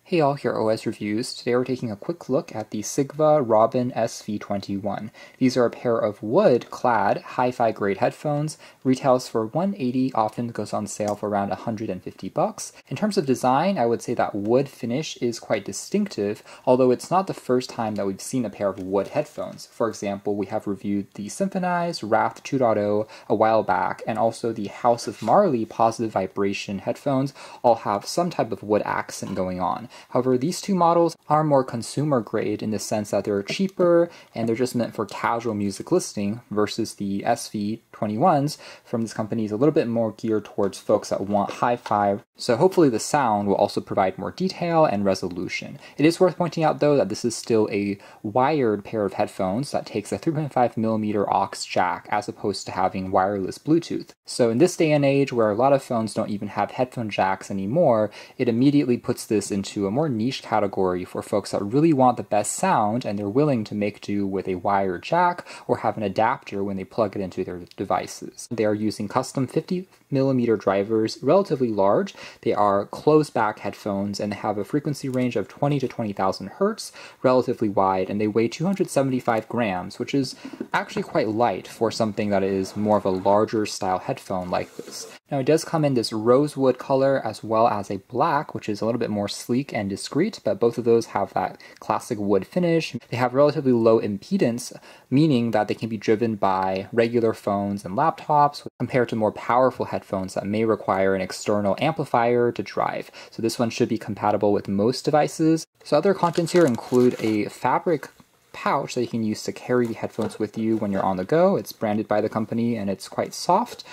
Hey all, here at OS Reviews. Today we're taking a quick look at the Sivga SV021. These are a pair of wood-clad, hi-fi grade headphones. Retails for $180, often goes on sale for around $150. In terms of design, I would say that wood finish is quite distinctive, although it's not the first time that we've seen a pair of wood headphones. For example, we have reviewed the Symphonized Wrath 2.0 a while back, and also the House of Marley positive vibration headphones all have some type of wood accent going on. However, these two models are more consumer grade in the sense that they're cheaper and they're just meant for casual music listening, versus the SV21s from this company is a little bit more geared towards folks that want hi-fi. So hopefully the sound will also provide more detail and resolution. It is worth pointing out though that this is still a wired pair of headphones that takes a 3.5mm aux jack as opposed to having wireless Bluetooth. So in this day and age where a lot of phones don't even have headphone jacks anymore, it immediately puts this into a more niche category for folks that really want the best sound and they're willing to make do with a wired jack or have an adapter when they plug it into their devices. They are using custom 50mm drivers, relatively large. They are closed back headphones and they have a frequency range of 20 to 20,000 hertz, relatively wide, and they weigh 275 grams, which is actually quite light for something that is more of a larger style headphone like this. Now it does come in this rosewood color as well as a black, which is a little bit more sleek and discreet, but both of those have that classic wood finish. They have relatively low impedance, meaning that they can be driven by regular phones and laptops compared to more powerful headphones that may require an external amplifier to drive. So this one should be compatible with most devices. So other contents here include a fabric pouch that you can use to carry the headphones with you when you're on the go. It's branded by the company and it's quite soft.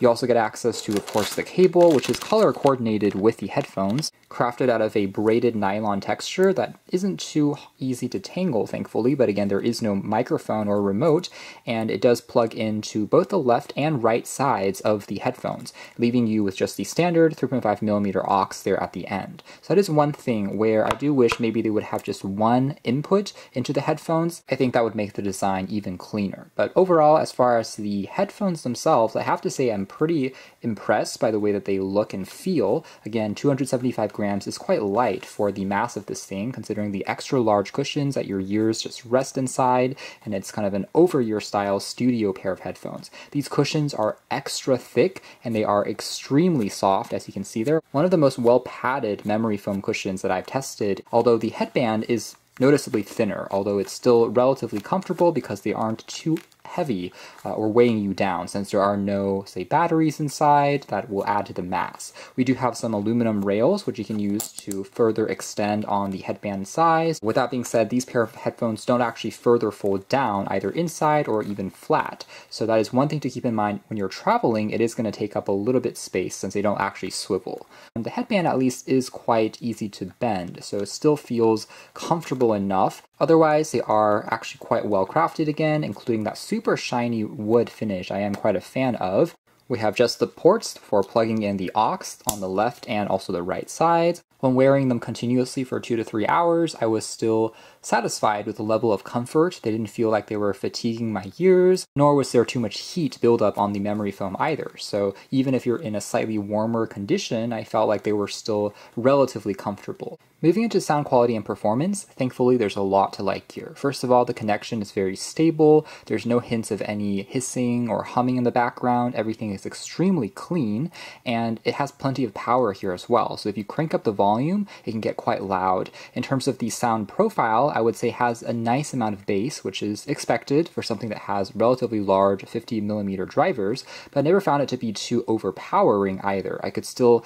You also get access to, of course, the cable, which is color coordinated with the headphones, crafted out of a braided nylon texture that isn't too easy to tangle, thankfully, but again, there is no microphone or remote, and it does plug into both the left and right sides of the headphones, leaving you with just the standard 3.5mm aux there at the end. So that is one thing where I do wish maybe they would have just one input into the headphones. I think that would make the design even cleaner. But overall, as far as the headphones themselves, I have to say I'm pretty impressed by the way that they look and feel. Again, 275 grams is quite light for the mass of this thing, considering the extra large cushions that your ears just rest inside, and it's kind of an over-ear style studio pair of headphones. These cushions are extra thick and they are extremely soft, as you can see there. One of the most well-padded memory foam cushions that I've tested, although the headband is noticeably thinner, although it's still relatively comfortable because they aren't too heavy or weighing you down, since there are no, say, batteries inside that will add to the mass. We do have some aluminum rails which you can use to further extend on the headband size. With that being said, these pair of headphones don't actually further fold down either inside or even flat, so that is one thing to keep in mind when you're traveling. It is going to take up a little bit space since they don't actually swivel. And the headband at least is quite easy to bend, so it still feels comfortable enough. Otherwise, they are actually quite well crafted again, including that super shiny wood finish I am quite a fan of. We have just the ports for plugging in the aux on the left and also the right sides. When wearing them continuously for 2 to 3 hours, I was still satisfied with the level of comfort. They didn't feel like they were fatiguing my ears, nor was there too much heat buildup on the memory foam either. So even if you're in a slightly warmer condition, I felt like they were still relatively comfortable. Moving into sound quality and performance, thankfully there's a lot to like here. First of all, the connection is very stable. There's no hints of any hissing or humming in the background. Everything is extremely clean, and it has plenty of power here as well. So if you crank up the volume, it can get quite loud. In terms of the sound profile, I would say has a nice amount of bass, which is expected for something that has relatively large 50mm drivers, but I never found it to be too overpowering either. I could still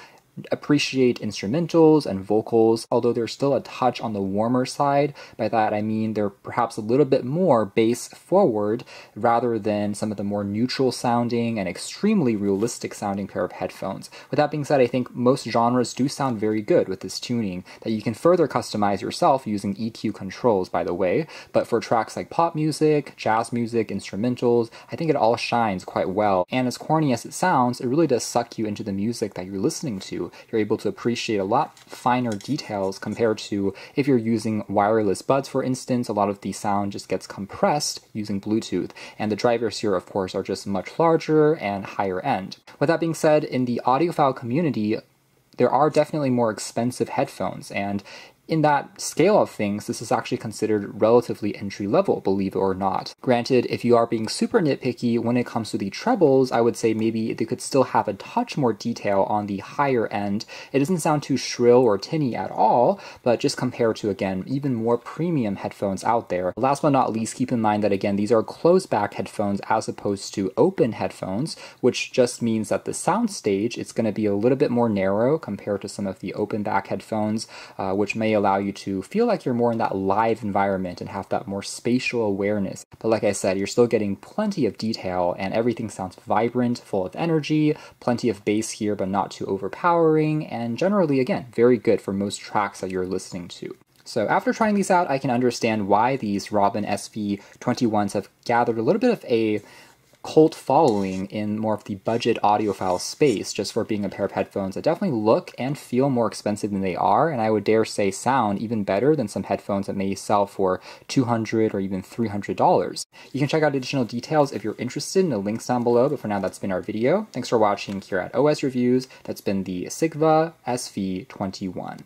appreciate instrumentals and vocals, although they're still a touch on the warmer side. By that I mean they're perhaps a little bit more bass forward rather than some of the more neutral sounding and extremely realistic sounding pair of headphones. With that being said, I think most genres do sound very good with this tuning that you can further customize yourself using EQ controls, by the way. But for tracks like pop music, jazz music, instrumentals, I think it all shines quite well. And as corny as it sounds, it really does suck you into the music that you're listening to. You're able to appreciate a lot finer details compared to if you're using wireless buds, for instance. A lot of the sound just gets compressed using Bluetooth, and the drivers here, of course, are just much larger and higher end. With that being said, in the audiophile community, there are definitely more expensive headphones, and in that scale of things, this is actually considered relatively entry-level, believe it or not. Granted, if you are being super nitpicky when it comes to the trebles, I would say maybe they could still have a touch more detail on the higher end. It doesn't sound too shrill or tinny at all, but just compared to, again, even more premium headphones out there. Last but not least, keep in mind that, again, these are closed-back headphones as opposed to open headphones, which just means that the sound stage is going to be a little bit more narrow compared to some of the open-back headphones, which may allow you to feel like you're more in that live environment and have that more spatial awareness. But like I said, you're still getting plenty of detail and everything sounds vibrant, full of energy, plenty of bass here but not too overpowering, and generally, again, very good for most tracks that you're listening to. So after trying these out, I can understand why these Robin SV021s have gathered a little bit of a cult following in more of the budget audiophile space, just for being a pair of headphones that definitely look and feel more expensive than they are, and I would dare say sound even better than some headphones that may sell for $200 or even $300. You can check out additional details if you're interested in the links down below, but for now that's been our video. Thanks for watching here at OS Reviews. That's been the Sivga SV021.